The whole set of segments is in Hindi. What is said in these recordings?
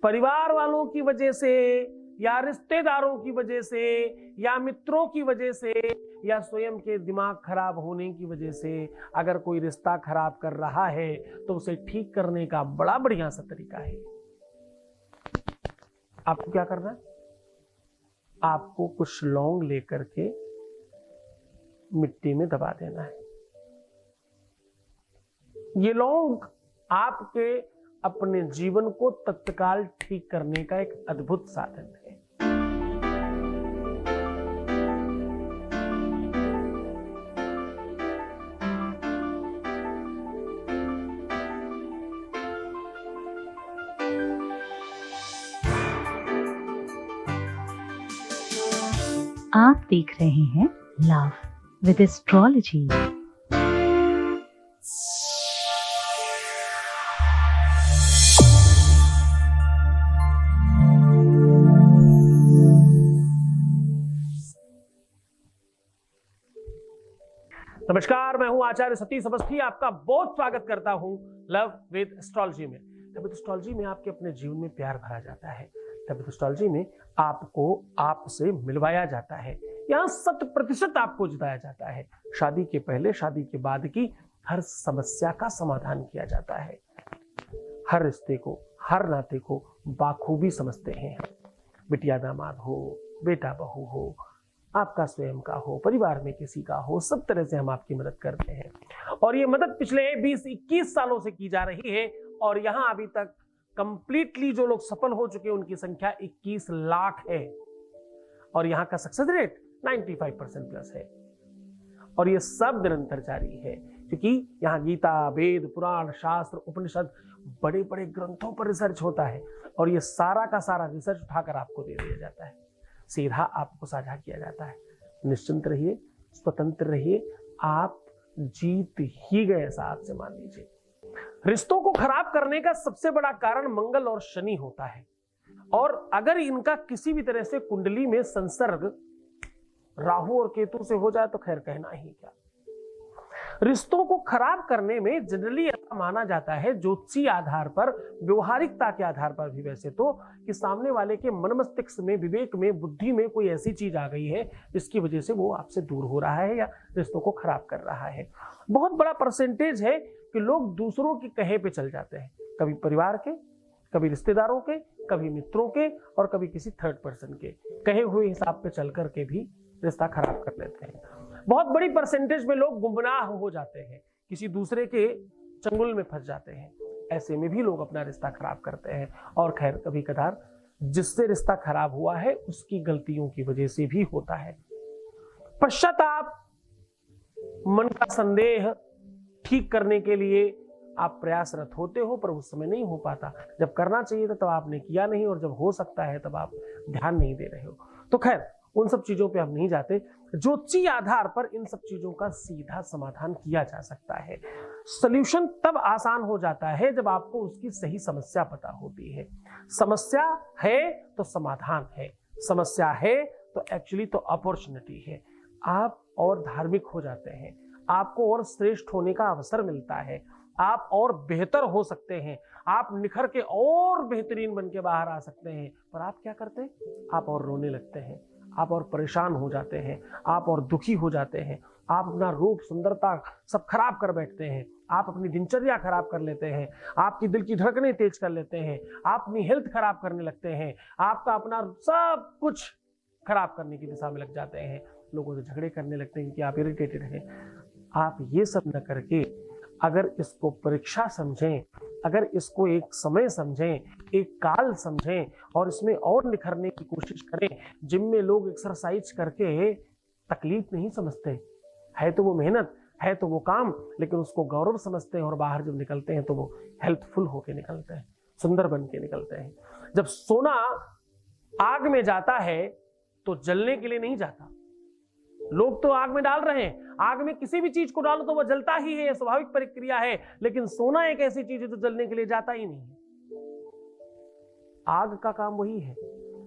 परिवार वालों की वजह से या रिश्तेदारों की वजह से या मित्रों की वजह से या स्वयं के दिमाग खराब होने की वजह से अगर कोई रिश्ता खराब कर रहा है तो उसे ठीक करने का बड़ा बढ़िया सा तरीका है। आपको क्या करना है? आपको कुछ लौंग लेकर के मिट्टी में दबा देना है। ये लौंग आपके अपने जीवन को तत्काल ठीक करने का एक अद्भुत साधन है। आप देख रहे हैं लव विद एस्ट्रोलॉजी। नमस्कार, मैं हूं आचार्य सतीश अवस्थी। आपका बहुत स्वागत करता हूं लव विद एस्ट्रोलॉजी में। लव विद एस्ट्रोलॉजी में आपके अपने जीवन में प्यार भरा जाता है। लव विद एस्ट्रोलॉजी में आपको आपसे मिलवाया जाता है। यहाँ 100% आपको जिताया जाता है। शादी के पहले, शादी के बाद की हर समस्या का समाधान किया जाता है। हर रिश्ते को, हर नाते को बाखूबी समझते हैं। बिटिया दामाद हो, बेटा बहू हो, आपका स्वयं का हो, परिवार में किसी का हो, सब तरह से हम आपकी मदद करते हैं। और ये मदद पिछले 20-21 सालों से की जा रही है और यहां अभी तक कंप्लीटली जो लोग सफल हो चुके हैं उनकी संख्या 21 लाख है और यहां का सक्सेस रेट 95% प्लस है। और ये सब निरंतर जारी है क्योंकि यहां गीता, वेद, पुराण, शास्त्र, उपनिषद, बड़े बड़े ग्रंथों पर रिसर्च होता है और ये सारा का सारा रिसर्च उठाकर आपको दे दिया जाता है, सीधा आपको साझा किया जाता है। निश्चिंत रहिए, स्वतंत्र रहिए, आप जीत ही गए ऐसा आपसे मान लीजिए। रिश्तों को खराब करने का सबसे बड़ा कारण मंगल और शनि होता है और अगर इनका किसी भी तरह से कुंडली में संसर्ग राहु और केतु से हो जाए तो खैर कहना ही क्या। रिश्तों को खराब करने में जनरली ऐसा माना जाता है ज्योतिषी आधार पर, व्यवहारिकता के आधार पर भी वैसे तो, कि सामने वाले के मन मस्तिष्क में, विवेक में, बुद्धि में कोई ऐसी चीज आ गई है जिसकी वजह से वो आपसे दूर हो रहा है या रिश्तों को खराब कर रहा है। बहुत बड़ा परसेंटेज है कि लोग दूसरों के कहे पे चल जाते हैं, कभी परिवार के, कभी रिश्तेदारों के, कभी मित्रों के और कभी किसी थर्ड पर्सन के कहे हुए हिसाब पे चल करके भी रिश्ता खराब कर लेते हैं। बहुत बड़ी परसेंटेज में लोग गुमराह हो जाते हैं, किसी दूसरे के चंगुल में फंस जाते हैं। ऐसे में भी लोग अपना रिश्ता खराब करते हैं और खैर कभी कदार जिससे रिश्ता खराब हुआ है उसकी गलतियों की वजह से भी होता है। पश्चाताप, मन का संदेह ठीक करने के लिए आप प्रयासरत होते हो पर उस समय नहीं हो पाता। जब करना चाहिए था तब आपने किया नहीं और जब हो सकता है तब आप ध्यान नहीं दे रहे हो। तो खैर उन सब चीजों पे हम नहीं जाते। ज्योतिषी आधार पर इन सब चीजों का सीधा समाधान किया जा सकता है। सॉल्यूशन तब आसान हो जाता है जब आपको उसकी सही समस्या पता होती है। समस्या है तो समाधान है, समस्या है तो एक्चुअली तो अपॉर्चुनिटी है। आप और धार्मिक हो जाते हैं, आपको और श्रेष्ठ होने का अवसर मिलता है, आप और बेहतर हो सकते हैं, आप निखर के और बेहतरीन बन के बाहर आ सकते हैं। पर आप क्या करते हैं? आप और रोने लगते हैं, आप और परेशान हो जाते हैं, आप और दुखी हो जाते हैं, आप अपना रूप, सुंदरता सब खराब कर बैठते हैं, आप अपनी दिनचर्या खराब कर लेते हैं, आपकी दिल की धड़कनें तेज कर लेते हैं, आप अपनी हेल्थ खराब करने लगते हैं, आपका अपना सब कुछ खराब करने की दिशा में लग जाते हैं, लोगों से झगड़े करने लगते हैं क्योंकि आप इरिटेटेड हैं। आप ये सब न करके अगर इसको परीक्षा समझें, अगर इसको एक समय समझें, एक काल समझें और इसमें और निखरने की कोशिश करें। जिम में लोग एक्सरसाइज करके तकलीफ नहीं समझते, है तो वो मेहनत, है तो वो काम, लेकिन उसको गौरव समझते हैं और बाहर जब निकलते हैं तो वो हेल्थफुल होके निकलते हैं, सुंदर बन के निकलते हैं। जब सोना आग में जाता है तो जलने के लिए नहीं जाता। लोग तो आग में डाल रहे हैं, आग में किसी भी चीज को डालो तो वह जलता ही है, स्वाभाविक प्रक्रिया है, लेकिन सोना एक ऐसी चीज है जो जलने के लिए जाता ही नहीं है। आग का काम वही है,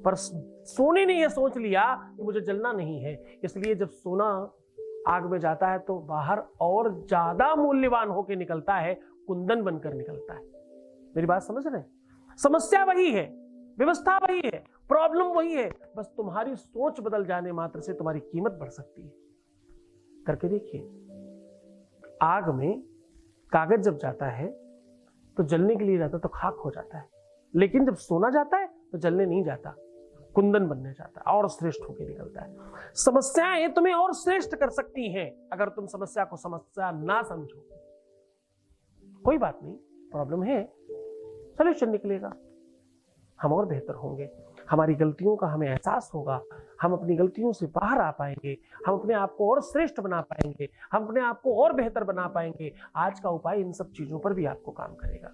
पर सोने ने यह सोच लिया कि मुझे जलना नहीं है, इसलिए जब सोना आग में जाता है तो बाहर और ज्यादा मूल्यवान होकर निकलता है, कुंदन बनकर निकलता है। मेरी बात समझ रहे हैं? समस्या वही है व्यवस्था वही है, प्रॉब्लम वही है, बस तुम्हारी सोच बदल जाने मात्र से तुम्हारी कीमत बढ़ सकती है। करके देखिए, आग में कागज जब जाता है तो जलने के लिए जाता है तो खाक हो जाता है, लेकिन जब सोना जाता है तो जलने नहीं जाता, कुंदन बनने जाता है और श्रेष्ठ होकर निकलता है। समस्याएं तुम्हें और श्रेष्ठ कर सकती हैं अगर तुम समस्या को समस्या ना समझो। कोई बात नहीं, प्रॉब्लम है, सॉल्यूशन निकलेगा, हम और बेहतर होंगे, हमारी गलतियों का हमें एहसास होगा, हम अपनी गलतियों से बाहर आ पाएंगे, हम अपने आप को और श्रेष्ठ बना पाएंगे, हम अपने आप को और बेहतर बना पाएंगे। आज का उपाय इन सब चीजों पर भी आपको काम करेगा।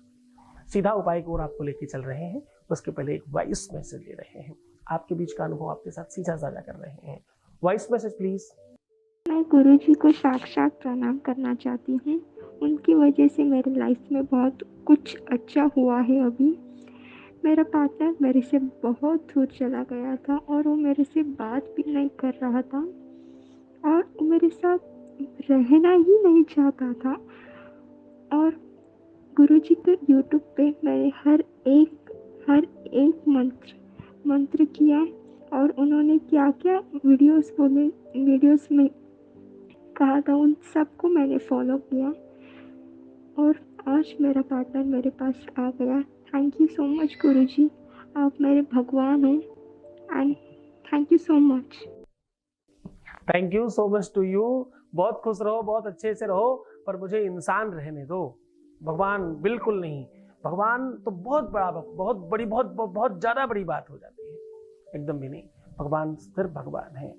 सीधा उपाय की ओर आपको लेके चल रहे हैं, उसके पहले एक वॉइस मैसेज ले रहे हैं, आपके बीच का अनुभव आपके साथ सीधा साझा कर रहे हैं। Voice message please. मैं गुरुजी को साक्षात प्रणाम करना चाहती हूँ। उनकी वजह से मेरे लाइफ में बहुत कुछ अच्छा हुआ है। अभी मेरा पार्टनर मेरे से बहुत दूर चला गया था और वो मेरे से बात भी नहीं कर रहा था और वो मेरे साथ रहना ही नहीं चाहता था। और गुरुजी के यूट्यूब पे मैंने हर एक मंत्र किया और उन्होंने क्या क्या वीडियोस में कहा था, उन सबको मैंने फॉलो किया और आज मेरा पार्टनर मेरे पास आ गया। Thank you so much Guruji, आप मेरे भगवान हो and thank you so much. Thank you so much to you. बहुत खुश रहो, बहुत अच्छे से रहो, पर मुझे इंसान रहने दो, भगवान बिल्कुल नहीं। भगवान तो बहुत बड़ा, बहुत बड़ी, बहुत ज्यादा बड़ी बात हो जाती है, एकदम भी नहीं। भगवान सिर्फ भगवान है,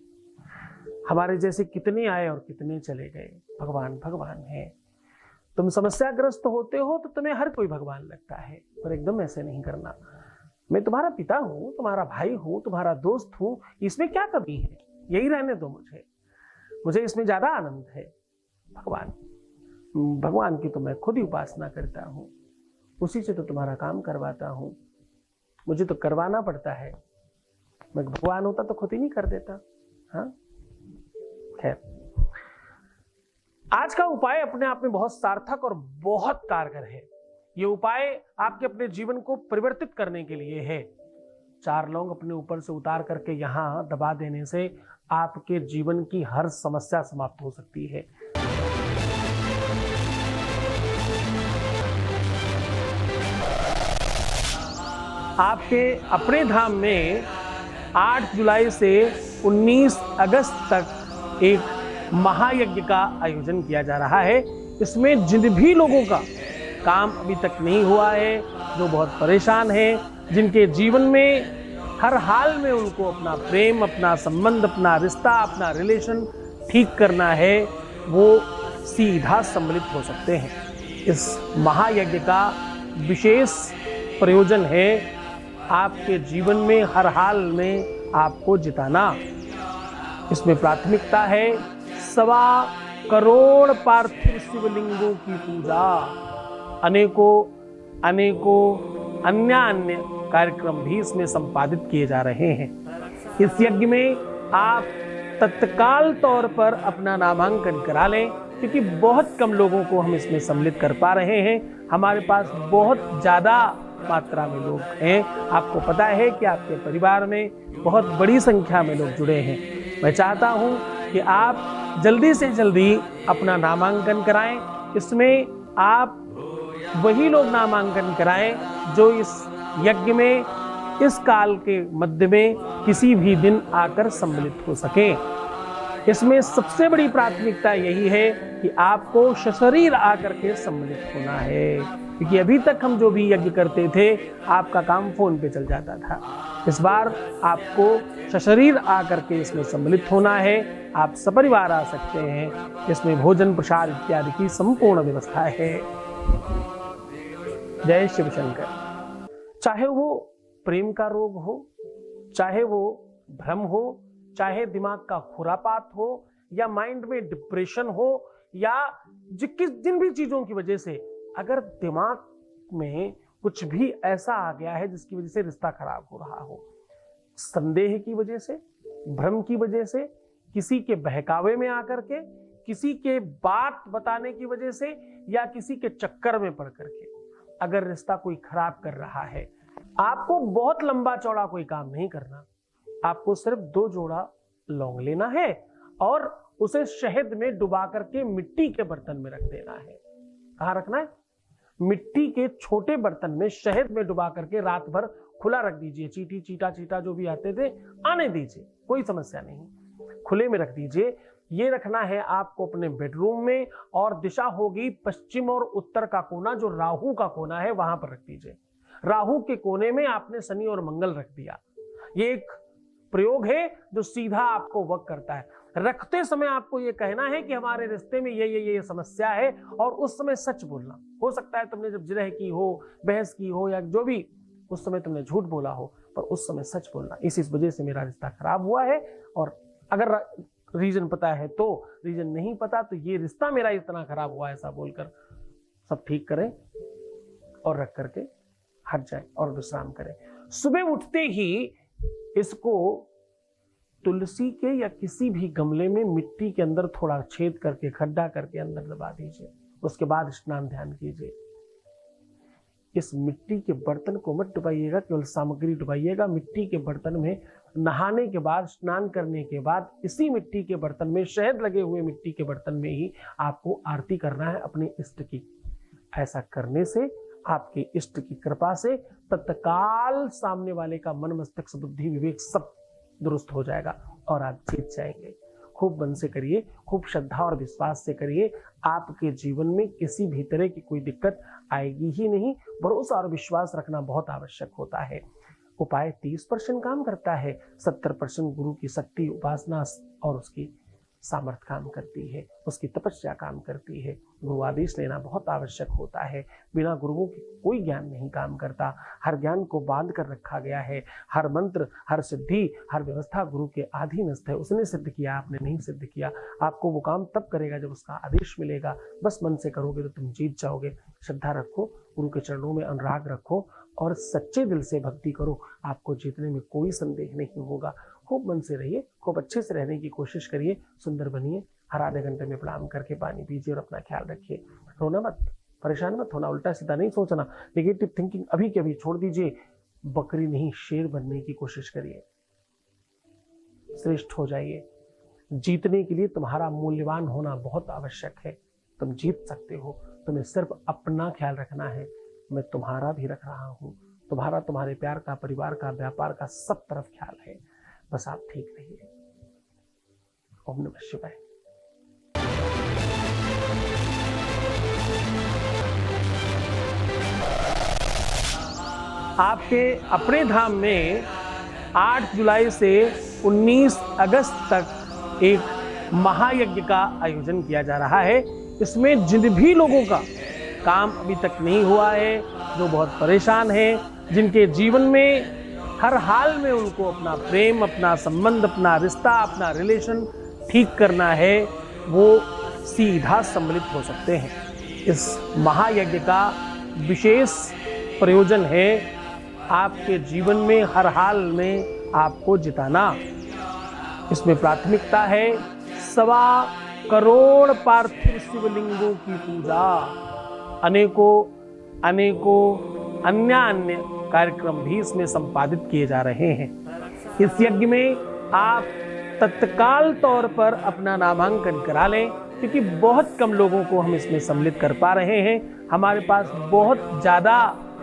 हमारे जैसे कितने आए और कितने चले गए, भगवान भगवान है। तुम समस्याग्रस्त होते हो तो तुम्हें हर कोई भगवान लगता है, पर एकदम ऐसे नहीं करना। मैं तुम्हारा पिता हूं, तुम्हारा भाई हूं, तुम्हारा दोस्त हूं, इसमें क्या कमी है, यही रहने दो मुझे इसमें ज्यादा आनंद है। भगवान की तो मैं खुद ही उपासना करता हूं, उसी से तो तुम्हारा काम करवाता हूं, मुझे तो करवाना पड़ता है। मैं भगवान होता तो खुद ही नहीं कर देता। हाँ, खैर, आज का उपाय अपने आप में बहुत सार्थक और बहुत कारगर है। ये उपाय आपके अपने जीवन को परिवर्तित करने के लिए है। 4 लौंग अपने ऊपर से उतार करके यहां दबा देने से आपके जीवन की हर समस्या समाप्त हो सकती है। आपके अपने धाम में 8 जुलाई से 19 अगस्त तक एक महायज्ञ का आयोजन किया जा रहा है। इसमें जिन भी लोगों का काम अभी तक नहीं हुआ है, जो बहुत परेशान हैं, जिनके जीवन में हर हाल में उनको अपना प्रेम, अपना संबंध, अपना रिश्ता, अपना रिलेशन ठीक करना है, वो सीधा सम्मिलित हो सकते हैं। इस महायज्ञ का विशेष प्रयोजन है आपके जीवन में हर हाल में आपको जिताना। इसमें प्राथमिकता है 1.25 करोड़ पार्थिव शिवलिंगों की पूजा, अनेकों अन्य कार्यक्रम भी इसमें संपादित किए जा रहे हैं। इस यज्ञ में आप तत्काल तौर पर अपना नामांकन करा लें, क्योंकि बहुत कम लोगों को हम इसमें सम्मिलित कर पा रहे हैं। हमारे पास बहुत ज्यादा मात्रा में लोग हैं। आपको पता है कि आपके परिवार में बहुत बड़ी संख्या में लोग जुड़े हैं। मैं चाहता हूं कि आप जल्दी से जल्दी अपना नामांकन कराएं। इसमें आप वही लोग नामांकन कराएं जो इस यज्ञ में इस काल के मध्य में किसी भी दिन आकर सम्मिलित हो सकें। इसमें सबसे बड़ी प्राथमिकता यही है कि आपको सशरीर आकर के सम्मिलित होना है, क्योंकि अभी तक हम जो भी यज्ञ करते थे आपका काम फोन पे चल जाता था। इस बार आपको सशरीर आकर के इसमें सम्मिलित होना है। आप सपरिवार आ सकते हैं। इसमें भोजन प्रसाद इत्यादि की संपूर्ण व्यवस्था है। जय शिव शंकर। चाहे वो प्रेम का रोग हो, चाहे वो भ्रम हो, चाहे दिमाग का खुरापात हो, या माइंड में डिप्रेशन हो, या जिन भी चीजों की वजह से अगर दिमाग में कुछ भी ऐसा आ गया है जिसकी वजह से रिश्ता खराब हो रहा हो, संदेह की वजह से, भ्रम की वजह से, किसी के बहकावे में आकर के, किसी के बात बताने की वजह से, या किसी के चक्कर में पड़ करके अगर रिश्ता कोई खराब कर रहा है, आपको बहुत लंबा चौड़ा कोई काम नहीं करना, आपको सिर्फ 2 जोड़ा लौंग लेना है और उसे शहद में डुबा करके मिट्टी के बर्तन में रख देना है। कहाँ रखना है? मिट्टी के छोटे बर्तन में शहद में डुबा करके रात भर खुला रख दीजिए। चींटी चीटा चीटा जो भी आते थे आने दीजिए, कोई समस्या नहीं, खुले में रख दीजिए। ये रखना है आपको अपने बेडरूम में, और दिशा होगी पश्चिम और उत्तर का कोना, जो राहु का कोना है वहां पर रख दीजिए। राहु के कोने में आपने शनि और मंगल रख दिया। ये एक प्रयोग है जो सीधा आपको वर्क करता है। रखते समय आपको ये कहना है कि हमारे रिश्ते में ये समस्या है, और उस समय सच बोलना। हो सकता है तुमने जब जिरह की हो, बहस की हो, या जो भी उस समय तुमने झूठ बोला हो, पर उस समय सच बोलना, इस वजह से मेरा रिश्ता खराब हुआ है। और अगर रीजन पता है तो, रीजन नहीं पता तो ये रिश्ता मेरा इतना खराब हुआ है, ऐसा बोलकर सब ठीक करें और रख करके हट जाए और विश्राम करें। सुबह उठते ही इसको तुलसी के या किसी भी गमले में मिट्टी के अंदर थोड़ा छेद करके, खड्डा करके अंदर दबा दीजिए। उसके बाद स्नान ध्यान कीजिए। इस मिट्टी के बर्तन को मत डुबाइएगा, केवल सामग्री डुबाइएगा। मिट्टी के बर्तन में नहाने के बाद, स्नान करने के बाद, इसी मिट्टी के बर्तन में, शहद लगे हुए मिट्टी के बर्तन में ही आपको आरती करना है अपने इष्ट की। ऐसा करने से आपके इष्ट की कृपा से तत्काल सामने वाले का मन, मस्तिष्क, बुद्धि, विवेक सब दुरुस्त हो जाएगा और आप जीत जाएंगे। खूब मन से करिए, खूब श्रद्धा और विश्वास से करिए। आपके जीवन में किसी भी तरह की कोई दिक्कत आएगी ही नहीं। भरोसा और विश्वास रखना बहुत आवश्यक होता है। उपाय 30% काम करता है, 70% गुरु की शक्ति, उपासना और उसकी सामर्थ्य काम करती है, उसकी तपस्या काम करती है। गुरु आदेश लेना बहुत आवश्यक होता है। बिना गुरुओं के कोई ज्ञान नहीं काम करता। हर ज्ञान को बांध कर रखा गया है। हर मंत्र, हर सिद्धि, हर व्यवस्था गुरु के अधीनस्थ है। उसने सिद्ध किया, आपने नहीं सिद्ध किया। आपको वो काम तब करेगा जब उसका आदेश मिलेगा। बस मन से करोगे तो तुम जीत जाओगे। श्रद्धा रखो, गुरु के चरणों में अनुराग रखो और सच्चे दिल से भक्ति करो। आपको जीतने में कोई संदेह नहीं होगा। खूब मन से रहिए, खूब अच्छे से रहने की कोशिश करिए, सुंदर बनिए। हर आधे घंटे में प्रणाम करके पानी पीजिए और अपना ख्याल रखिए। रोना मत, परेशान मत होना, उल्टा सीधा नहीं सोचना, नेगेटिव थिंकिंग अभी के अभी छोड़ दीजिए। बकरी नहीं शेर बनने की कोशिश करिए, श्रेष्ठ हो जाइए। जीतने के लिए तुम्हारा मूल्यवान होना बहुत आवश्यक है। तुम जीत सकते हो, तुम्हें सिर्फ अपना ख्याल रखना है। मैं तुम्हारा भी रख रहा हूँ, तुम्हारा, तुम्हारे प्यार का, परिवार का, व्यापार का, सब तरफ ख्याल है। बस आप ठीक रहिए। ओम नमः शिवाय। आपके अपने धाम में 8 जुलाई से 19 अगस्त तक एक महायज्ञ का आयोजन किया जा रहा है। इसमें जिन भी लोगों का काम अभी तक नहीं हुआ है, जो बहुत परेशान हैं, जिनके जीवन में हर हाल में उनको अपना प्रेम, अपना संबंध, अपना रिश्ता, अपना रिलेशन ठीक करना है, वो सीधा सम्मिलित हो सकते हैं। इस महायज्ञ का विशेष प्रयोजन है आपके जीवन में हर हाल में आपको जिताना। इसमें प्राथमिकता है 1.25 करोड़ पार्थिव शिवलिंगों की पूजा। अनेकों अन्य कार्यक्रम भी इसमें संपादित किए जा रहे हैं। इस यज्ञ में आप तत्काल तौर पर अपना नामांकन करा लें, क्योंकि बहुत कम लोगों को हम इसमें सम्मिलित कर पा रहे हैं। हमारे पास बहुत ज़्यादा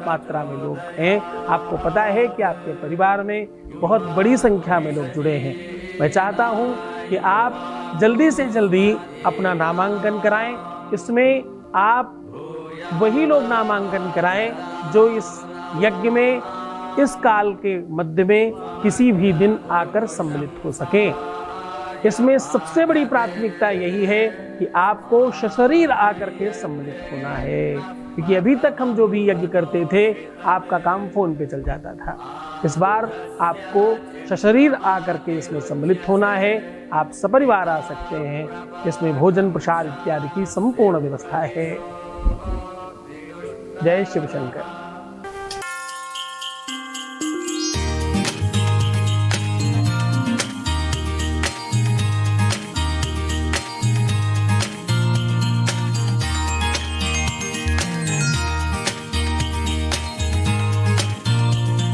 मात्रा में लोग हैं। आपको पता है कि आपके परिवार में बहुत बड़ी संख्या में लोग जुड़े हैं। मैं चाहता हूं कि आप जल्दी से जल्दी अपना नामांकन कराएं। इसमें आप वही लोग नामांकन कराएं जो इस यज्ञ में इस काल के मध्य में किसी भी दिन आकर सम्मिलित हो सकें। इसमें सबसे बड़ी प्राथमिकता यही है कि आपको सशरीर आकर के सम्मिलित होना है, क्योंकि अभी तक हम जो भी यज्ञ करते थे आपका काम फोन पे चल जाता था। इस बार आपको सशरीर आकर के इसमें सम्मिलित होना है। आप सपरिवार आ सकते हैं। इसमें भोजन, प्रसाद इत्यादि की संपूर्ण व्यवस्था है। जय शिव शंकर।